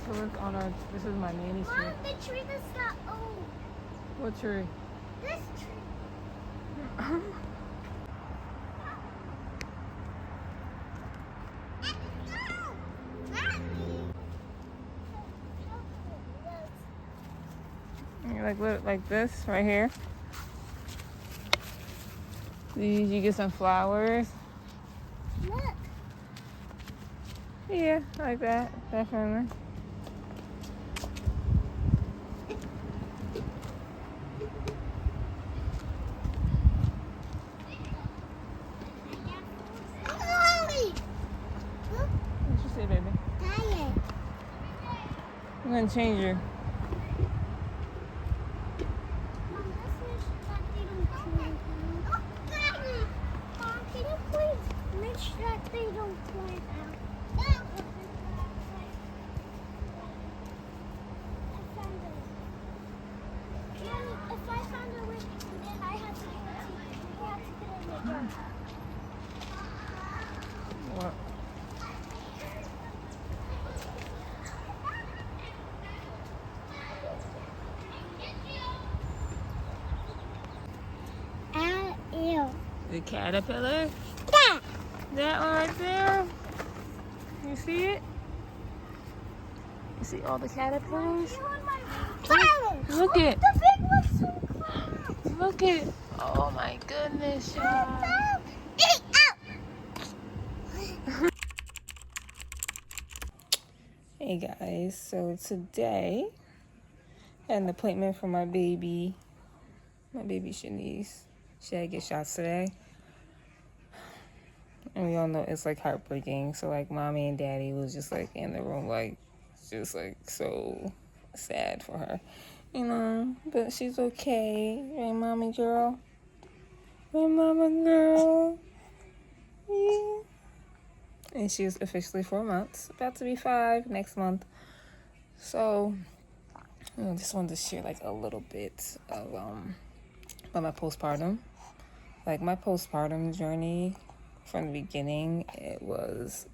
So look on our, this is my nanny's tree. Mom, the tree that's not old. What tree? This tree. Like look, like this right here. You get some flowers. Look. Yeah, like that, definitely. What you say, baby? I'm gonna change you. Mom, can you please make sure that they don't climb out? If I found a way, and then I had to put it in the dirt. What? Ew. The caterpillar? Yeah. That one right there? You see it? You see all the caterpillars? Look it. The big one's so close. Look it. Oh my goodness, y'all. Hey guys, so today I had an appointment for my baby Shanice. She had to get shots today. And we all know it's like heartbreaking. So like mommy and daddy was just like in the room, like just like so sad for her. You know, but she's okay. Right, mommy girl? Right, mama girl? Yeah. And she was officially 4 months, about to be 5 next month. So I just wanted to share like a little bit of about my postpartum. Like my postpartum journey from the beginning, it was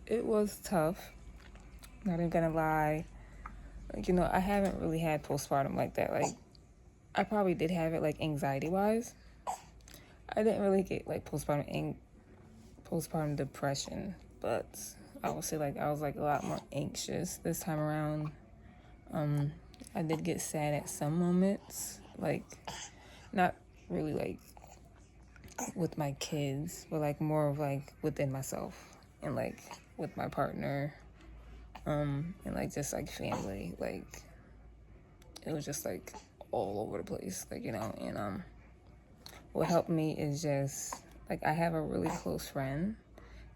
tough. Not even gonna lie. Like, you know, I haven't really had postpartum like that. Like I probably did have it like anxiety wise. I didn't really get like postpartum depression, but I would say like I was like a lot more anxious this time around. I did get sad at some moments, like not really like with my kids, but like more of like within myself and like with my partner, and like just like family. Like it was just like all over the place, like, you know. And what helped me is just like I have a really close friend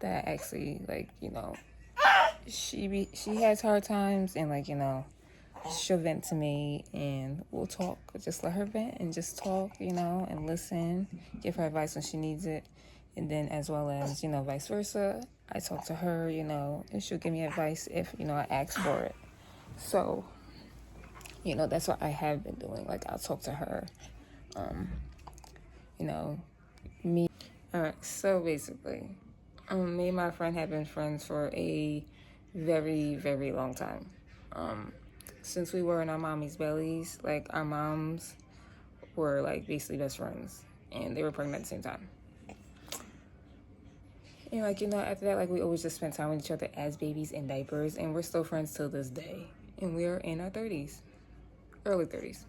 that actually, like, you know, she has hard times, and like, you know, she'll vent to me and we'll talk. Just let her vent and just talk, you know, and listen, give her advice when she needs it. And then as well as, you know, vice versa, I talk to her, you know, and she'll give me advice if, you know, I ask for it. So, you know, that's what I have been doing. Like I'll talk to her, you know, me. All right, so basically, me and my friend have been friends for a very, very long time. Since we were in our mommy's bellies, like our moms were like basically best friends, and they were pregnant at the same time. And like, you know, after that, like we always just spent time with each other as babies in diapers, and we're still friends till this day. And we are in our 30s, early 30s,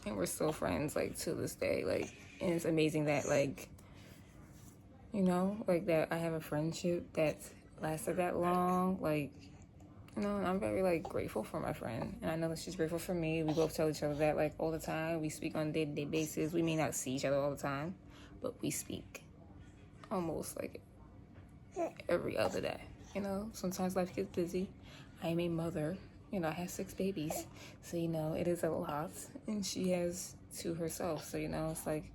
and we're still friends like to this day. Like, and it's amazing that like, you know, like that I have a friendship that lasted that long. Like, you know, and I'm very like grateful for my friend, and I know that she's grateful for me. We both tell each other that like all the time. We speak on a day-to-day basis. We may not see each other all the time, but we speak almost like every other day. You know, sometimes life gets busy. I am a mother. You know, I have 6 babies, so you know it is a lot, and she has 2 herself. So you know, it's like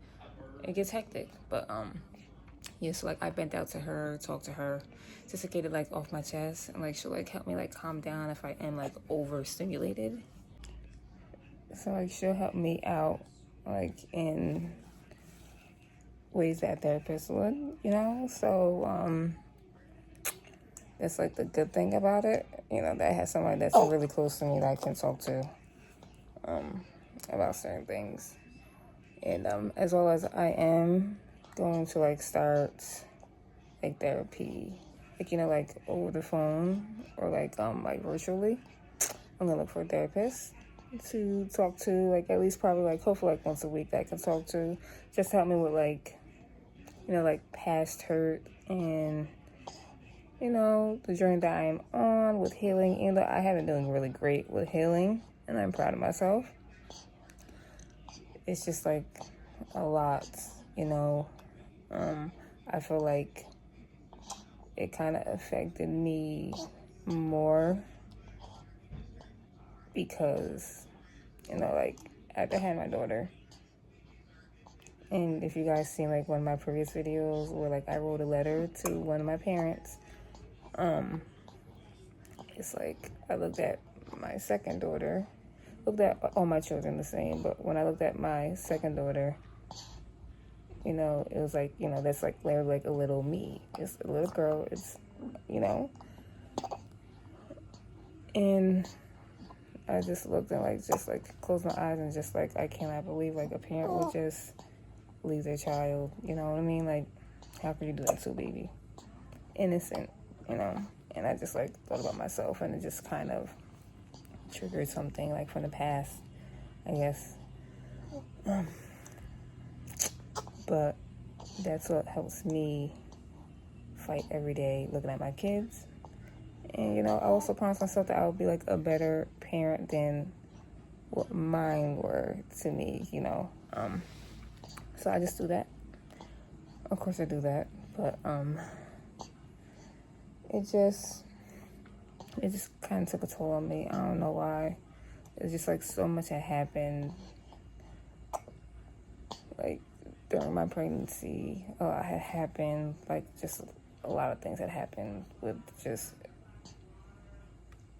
it gets hectic. But yeah, so like I bent out to her, talked to her, just to get it like off my chest, and like she'll like help me like calm down if I am like overstimulated. So like she'll help me out like in ways that therapists would, you know. So that's like the good thing about it. You know, that I have somebody that's really close to me that I can talk to about certain things. And as well as I am going to like start like therapy, like, you know, like over the phone or like virtually. I'm gonna look for a therapist to talk to, like at least probably like hopefully like once a week that I can talk to, just to help me with like, you know, like past hurt and, you know, the journey that I am on with healing. And I have been doing really great with healing and I'm proud of myself. It's just like a lot, you know. I feel like it kind of affected me more because, you know, like after I had my daughter, and if you guys seen like one of my previous videos where like I wrote a letter to one of my parents, it's like I looked at my second daughter, looked at all my children the same, but when I looked at my second daughter, you know, it was like, you know, that's like literally like a little me. It's a little girl. It's, you know, and I just looked and like just like closed my eyes and just like I cannot believe like a parent would just leave their child. You know what I mean? Like, how could you do that to a baby? Innocent, you know. And I just like thought about myself and it just kind of triggered something like from the past, I guess. But that's what helps me fight every day, looking at my kids. And, you know, I also promised myself that I would be like a better parent than what mine were to me, you know. So I just do that. Of course I do that. But it just kind of took a toll on me. I don't know why. It's just like so much had happened. Like during my pregnancy, had happened, like just a lot of things had happened with just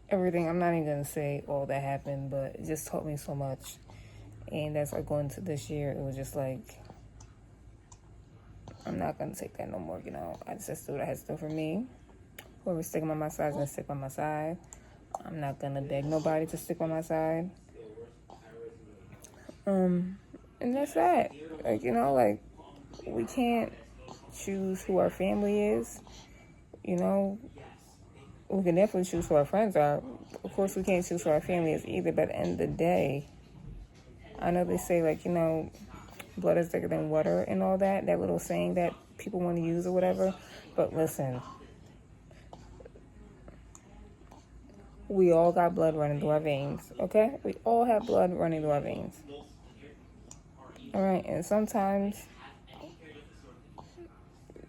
everything. I'm not even gonna say all that happened, but it just taught me so much. And that's like going into this year, it was just like, I'm not gonna take that no more, you know. I just do what I had to do for me. Whoever's sticking by my side is gonna stick by my side. I'm not gonna beg nobody to stick by my side. And that's that. Like, you know, like, we can't choose who our family is. You know, we can definitely choose who our friends are. Of course, we can't choose who our family is either, but at the end of the day, I know they say, like, you know, blood is thicker than water and all that little saying that people want to use or whatever. But listen, we all got blood running through our veins, okay? We all have blood running through our veins. All right, and sometimes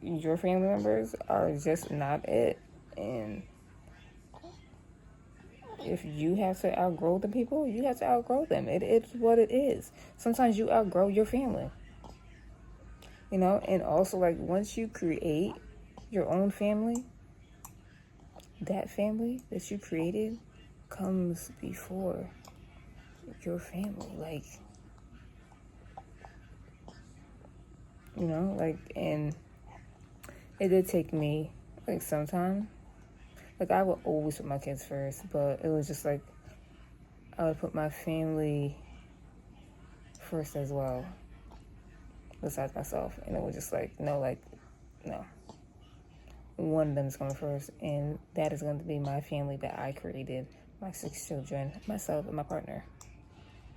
your family members are just not it. And if you have to outgrow the people, you have to outgrow them. It's what it is. Sometimes you outgrow your family. You know, and also like once you create your own family, that family that you created comes before your family. Like, you know, like, and it did take me like some time. Like, I would always put my kids first, but it was just like I would put my family first as well, besides myself. And it was just like, no. One of them is coming first, and that is going to be my family that I created, my 6 children, myself, and my partner.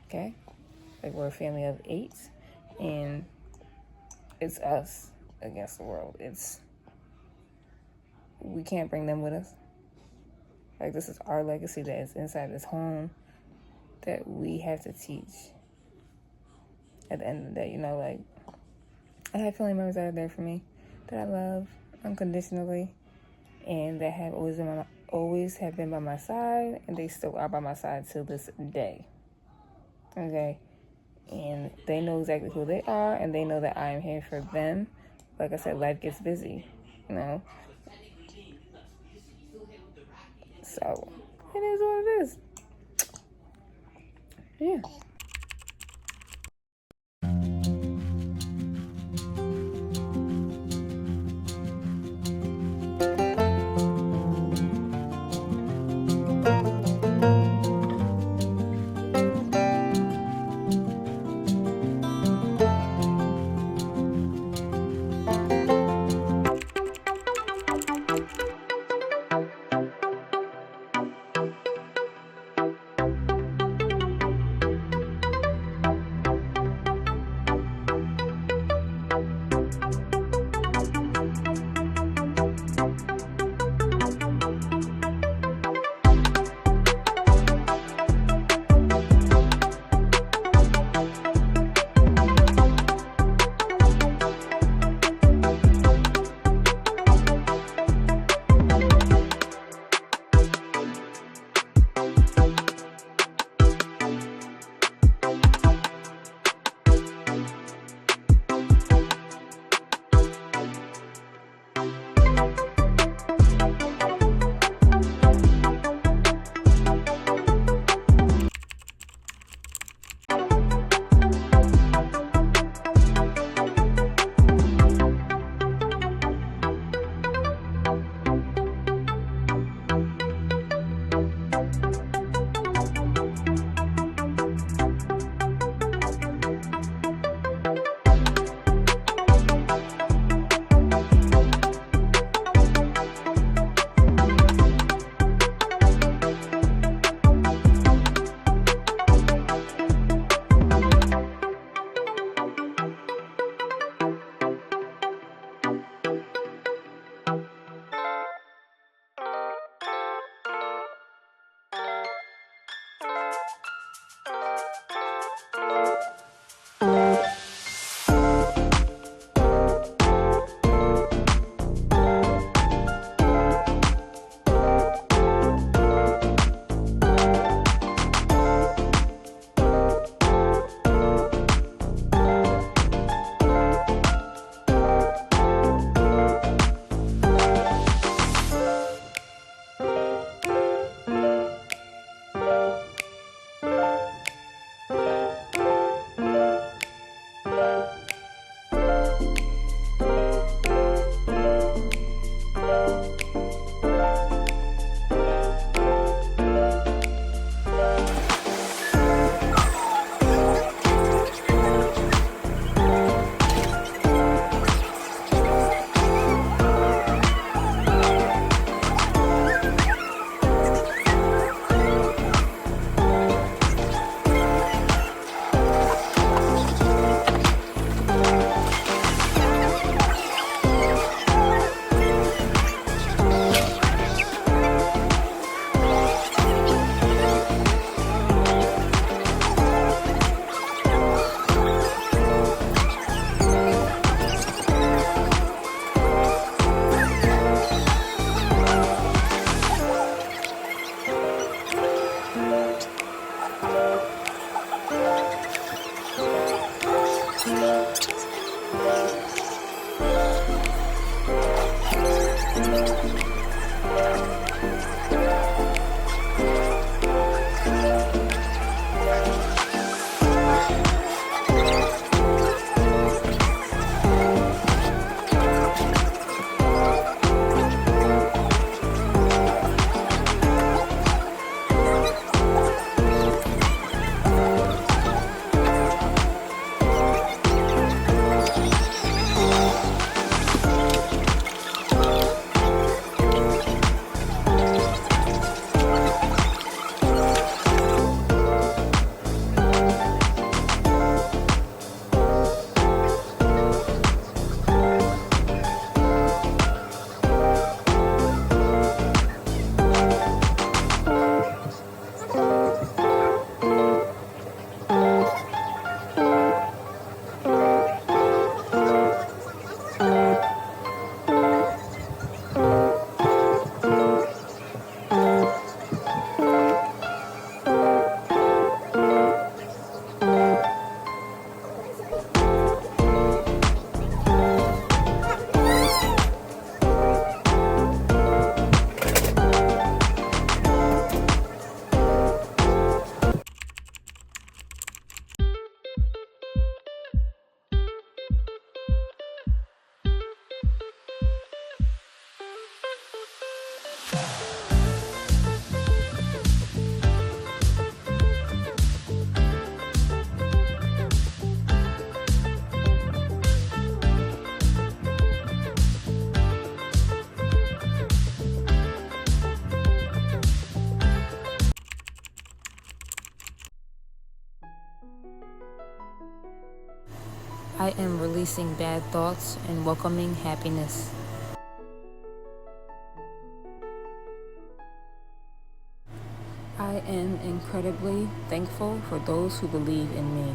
Okay? Like, we're a family of 8, and it's us against the world. We can't bring them with us. Like, this is our legacy that is inside this home that we have to teach. At the end of the day, you know, like, I have family members that are there for me, that I love unconditionally, and that have always have been by my side, and they still are by my side till this day. Okay? And they know exactly who they are, and they know that I am here for them. Like I said, life gets busy, you know? So, it is what it is. Yeah. I am releasing bad thoughts and welcoming happiness. I am incredibly thankful for those who believe in me.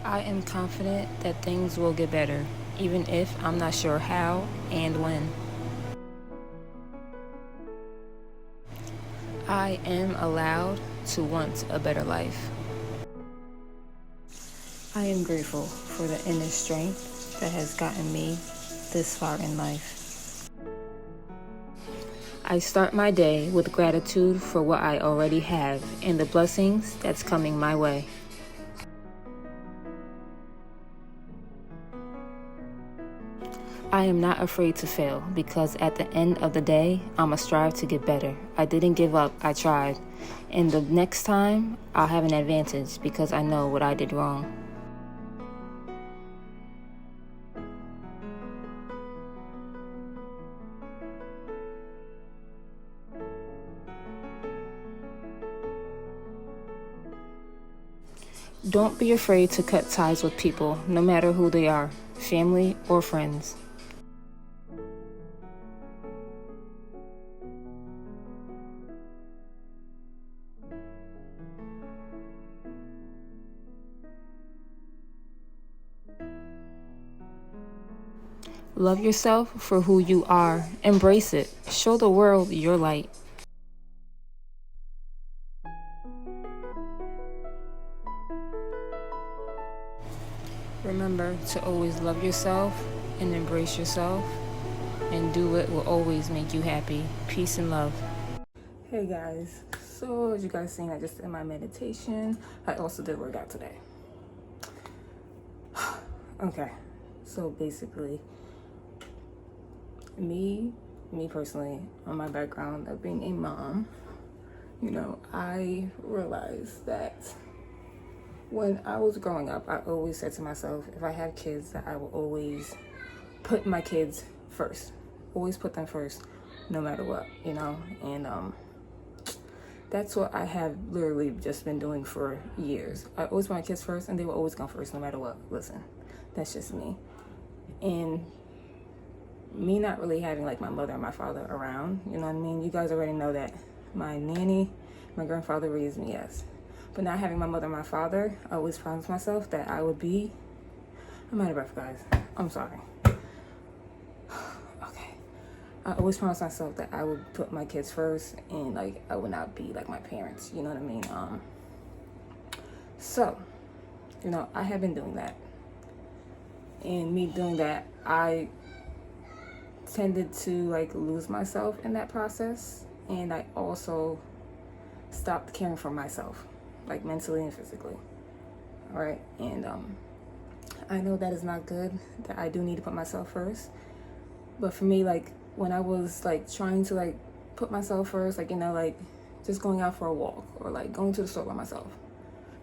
I am confident that things will get better, even if I'm not sure how and when. I am allowed to want a better life. I am grateful for the inner strength that has gotten me this far in life. I start my day with gratitude for what I already have and the blessings that's coming my way. I am not afraid to fail because at the end of the day, I'ma strive to get better. I didn't give up, I tried. And the next time, I'll have an advantage because I know what I did wrong. Don't be afraid to cut ties with people, no matter who they are, family or friends. Love yourself for who you are. Embrace it. Show the world your light. Remember to always love yourself and embrace yourself and do what will always make you happy. Peace and love. Hey guys, so as you guys seen, I just did my meditation. I also did work out today. Okay, so basically, me personally, on my background of being a mom, I realized that when I was growing up, I always said to myself, if I have kids, that I will always put my kids first. Always put them first, no matter what, and that's what I have literally just been doing for years. I always put my kids first, and they will always come first, no matter what. Listen, that's just me. And me not really having like my mother and my father around, you know what I mean? You guys already know that my nanny, my grandfather raised me, yes. But not having my mother and my father, I always promised myself that I would be, I'm out of breath, guys. I'm sorry. Okay. I always promised myself that I would put my kids first and like I would not be like my parents, you know what I mean? So, I have been doing that. And me doing that, I tended to like lose myself in that process, and I also stopped caring for myself, like mentally and physically. All right, and I know that is not good, that I do need to put myself first. But for me, like when I was like trying to like put myself first, like like just going out for a walk or like going to the store by myself,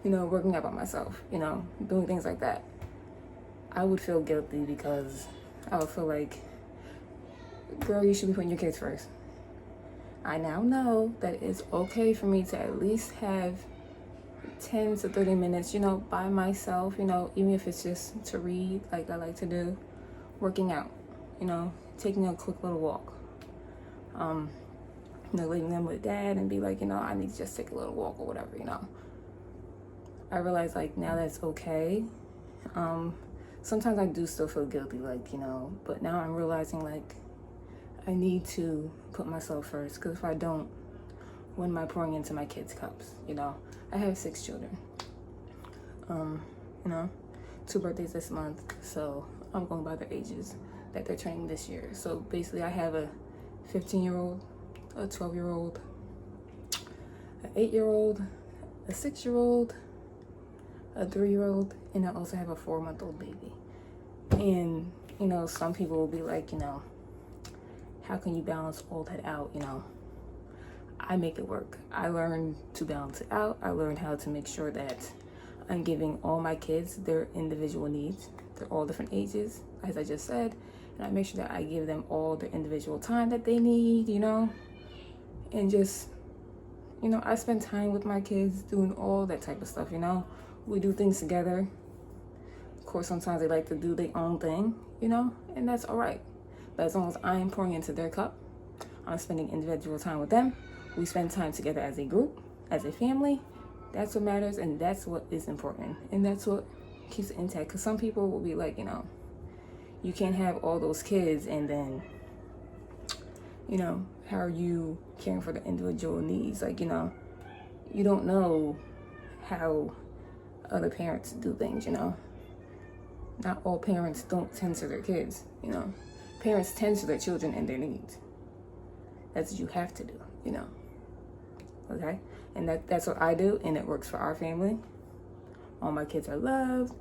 working out by myself, doing things like that, I would feel guilty because I would feel like, girl, you should be putting your kids first. I now know that it's okay for me to at least have 10 to 30 minutes, by myself, even if it's just to read, like I like to do, working out, taking a quick little walk, leaving them with dad and be like, I need to just take a little walk or whatever, I realize like now that's okay. Sometimes I do still feel guilty, like, but now I'm realizing like I need to put myself first, because if I don't, when am I pouring into my kids' cups? I have 6 children. 2 birthdays this month, so I'm going by their ages that they're turning this year. So basically I have a 15-year-old, a 12-year-old, an 8-year-old, a 6-year-old, a 3-year-old, and I also have a 4-month-old baby. And, some people will be like, how can you balance all that out, I make it work. I learned to balance it out. I learned how to make sure that I'm giving all my kids their individual needs. They're all different ages, as I just said. And I make sure that I give them all their individual time that they need, and just, you know, I spend time with my kids doing all that type of stuff, you know. We do things together. Of course, sometimes they like to do their own thing, you know, and that's all right. But as long as I'm pouring into their cup, I'm spending individual time with them. We spend time together as a group, as a family. That's what matters, and that's what is important. And that's what keeps it intact. Because some people will be like, you know, you can't have all those kids and then, you know, how are you caring for the individual needs? Like, you know, you don't know how other parents do things, you know. Not all parents don't tend to their kids, you know. Parents tend to their children and their needs. That's what you have to do, you know. Okay? And that's what I do, and it works for our family. All my kids are loved,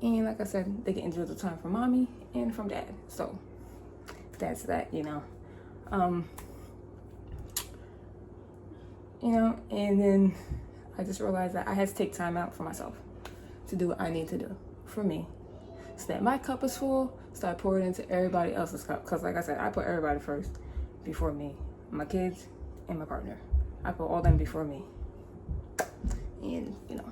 and like I said, they get individual time from mommy and from dad. So that's that, you know. You know, and then I just realized that I had to take time out for myself to do what I need to do for me, so that my cup is full, so I pour it into everybody else's cup. Because like I said, I put everybody first before me, my kids and my partner. I put all them before me, and you know,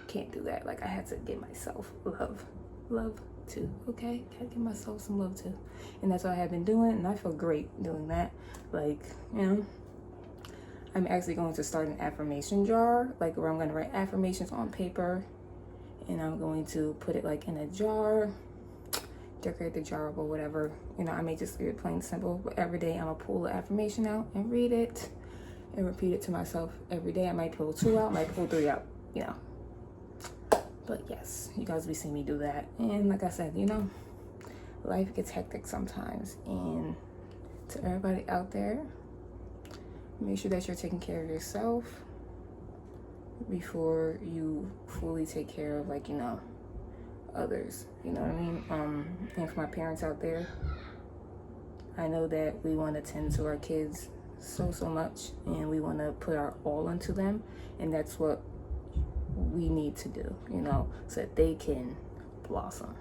can't do that. Like, I had to give myself love too. Okay, gotta give myself some love too, and that's what I have been doing, and I feel great doing that. Like, you know, I'm actually going to start an affirmation jar, like where I'm going to write affirmations on paper, and I'm going to put it like in a jar, decorate the jar or whatever. You know, I may just leave it plain simple, but every day I'm gonna pull the affirmation out and read it and repeat it to myself every day. I might pull 2 out, might pull 3 out, you know. But yes, you guys will see me do that. And like I said, you know, life gets hectic sometimes. And to everybody out there, make sure that you're taking care of yourself before you fully take care of, like, you know, others. You know what I mean? And for my parents out there, I know that we want to tend to our kids so much, and we want to put our all into them, and that's what we need to do, you know, so that they can blossom,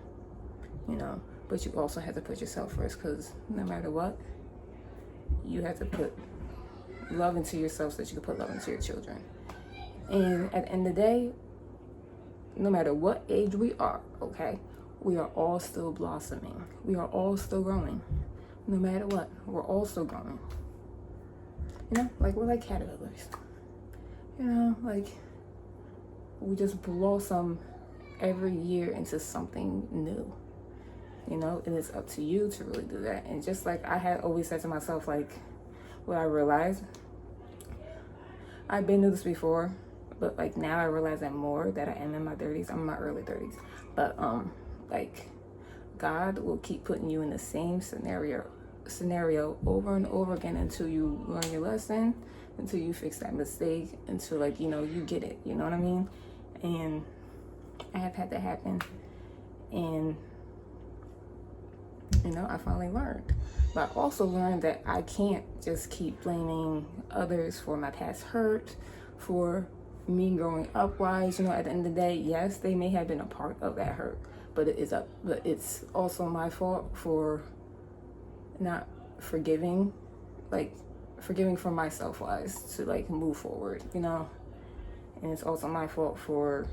you know. But you also have to put yourself first, because no matter what, you have to put love into yourself so that you can put love into your children. And at the end of the day, no matter what age we are, okay, we are all still blossoming. We are all still growing. No matter what, we're all still growing. You know, like, we're like caterpillars. You know, like, we just blossom every year into something new. You know, and it's up to you to really do that. And just like I had always said to myself, like, what I realized, I've been through this before, but like now I realize that more that I am in my 30s. I'm in my early 30s. But like, God will keep putting you in the same scenario over and over again until you learn your lesson, until you fix that mistake, until, like, you know, you get it. You know what I mean? And I have had that happen, and you know, I finally learned. But I also learned that I can't just keep blaming others for my past hurt, for me growing up wise. You know, at the end of the day, yes, they may have been a part of that hurt, but it's also my fault for not forgiving, like forgiving for myself wise to, like, move forward, you know. And it's also my fault for,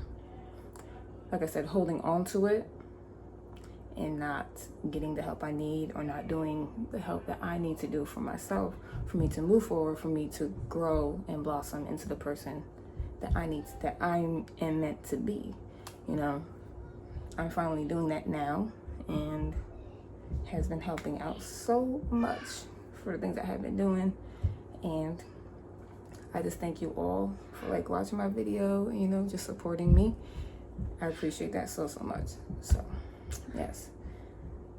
like I said, holding on to it and not getting the help I need, or not doing the help that I need to do for myself, for me to move forward, for me to grow and blossom into the person that I am meant to be. You know, I'm finally doing that now, and has been helping out so much for the things I have been doing. And I just thank you all for, like, watching my video, you know, just supporting me. I appreciate that so much. So yes,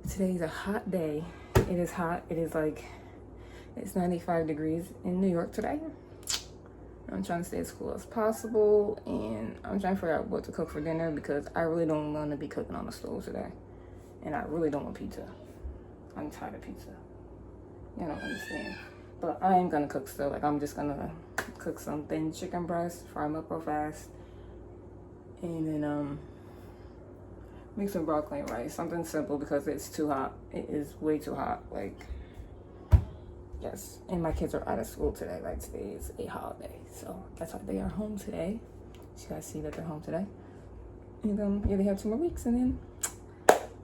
today's a hot day. It is hot. It is like, it's 95 degrees in New York today. I'm trying to stay as cool as possible, and I'm trying to figure out what to cook for dinner, because I really don't want to be cooking on the stove today, and I really don't want pizza. I'm tired of pizza. You don't understand. But I am gonna cook still. Like, I'm just gonna cook some thin chicken breast, fry them up real fast, and then make some broccoli and rice. Something simple, because it's too hot. It is way too hot. Like, Yes, and my kids are out of school today. Like today is a holiday, so that's why they are home today. You guys see that they're home today. And yeah, they have 2 more weeks, and then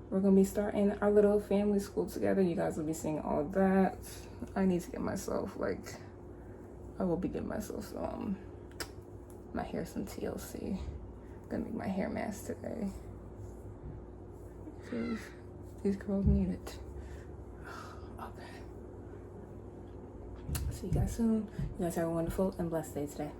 we're gonna be starting our little family school together. You guys will be seeing all of that. I need to get myself I will be getting myself some my hair some TLC. Gonna make my hair mask today. These girls need it. Okay. See you guys soon. You guys have a wonderful and blessed day today.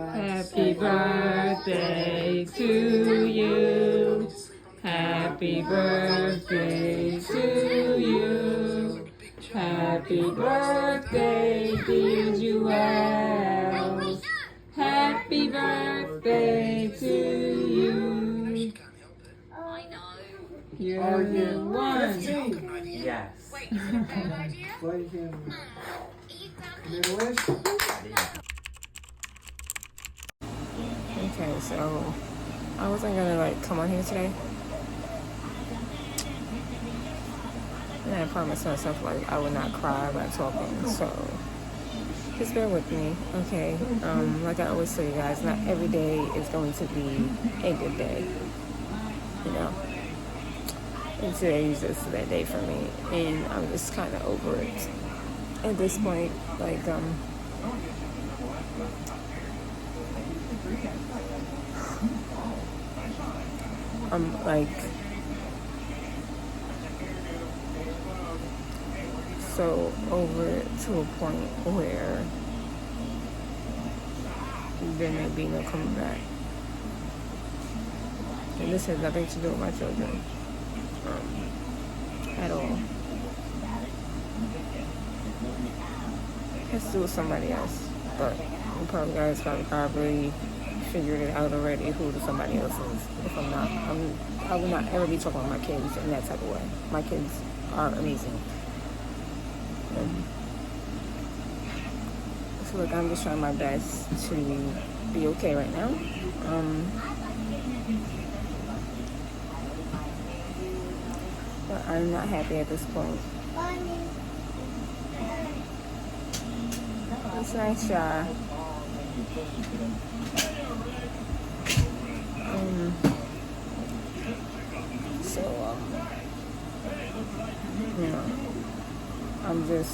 Happy birthday to you. Happy birthday to you. Happy birthday, dear Jewel. Happy birthday to you. You're the one. Yes. Well, you can make a wish. Okay, so I wasn't gonna come on here today. And I promised myself I would not cry by talking, so just bear with me, okay? Like I always tell you guys, not every day is going to be a good day, you know? And today is just that day for me, and I'm just kind of over it at this point. I'm so over it to a point where there may be no coming back. And this has nothing to do with my children at all. It has to do with somebody else, but you probably guys probably figured it out already who the somebody else is. If I'm not, I will not ever be talking about my kids in that type of way. My kids are amazing. So look, I'm just trying my best to be okay right now. But I'm not happy at this point. It's nice, y'all. You know, I'm just,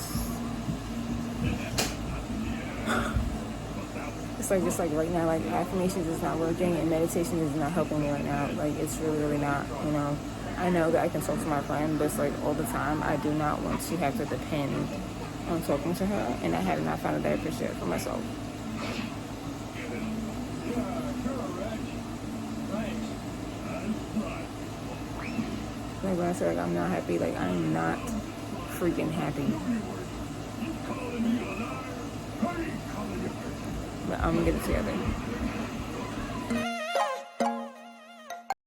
it's just right now, affirmations is not working and meditation is not helping me right now. It's really, really not, you know. I know that I can talk to my friend, but it's all the time. I do not want to have to depend on talking to her, and I have not found a therapist yet for myself. When I say I'm not happy, I'm not freaking happy. But I'm gonna get it together.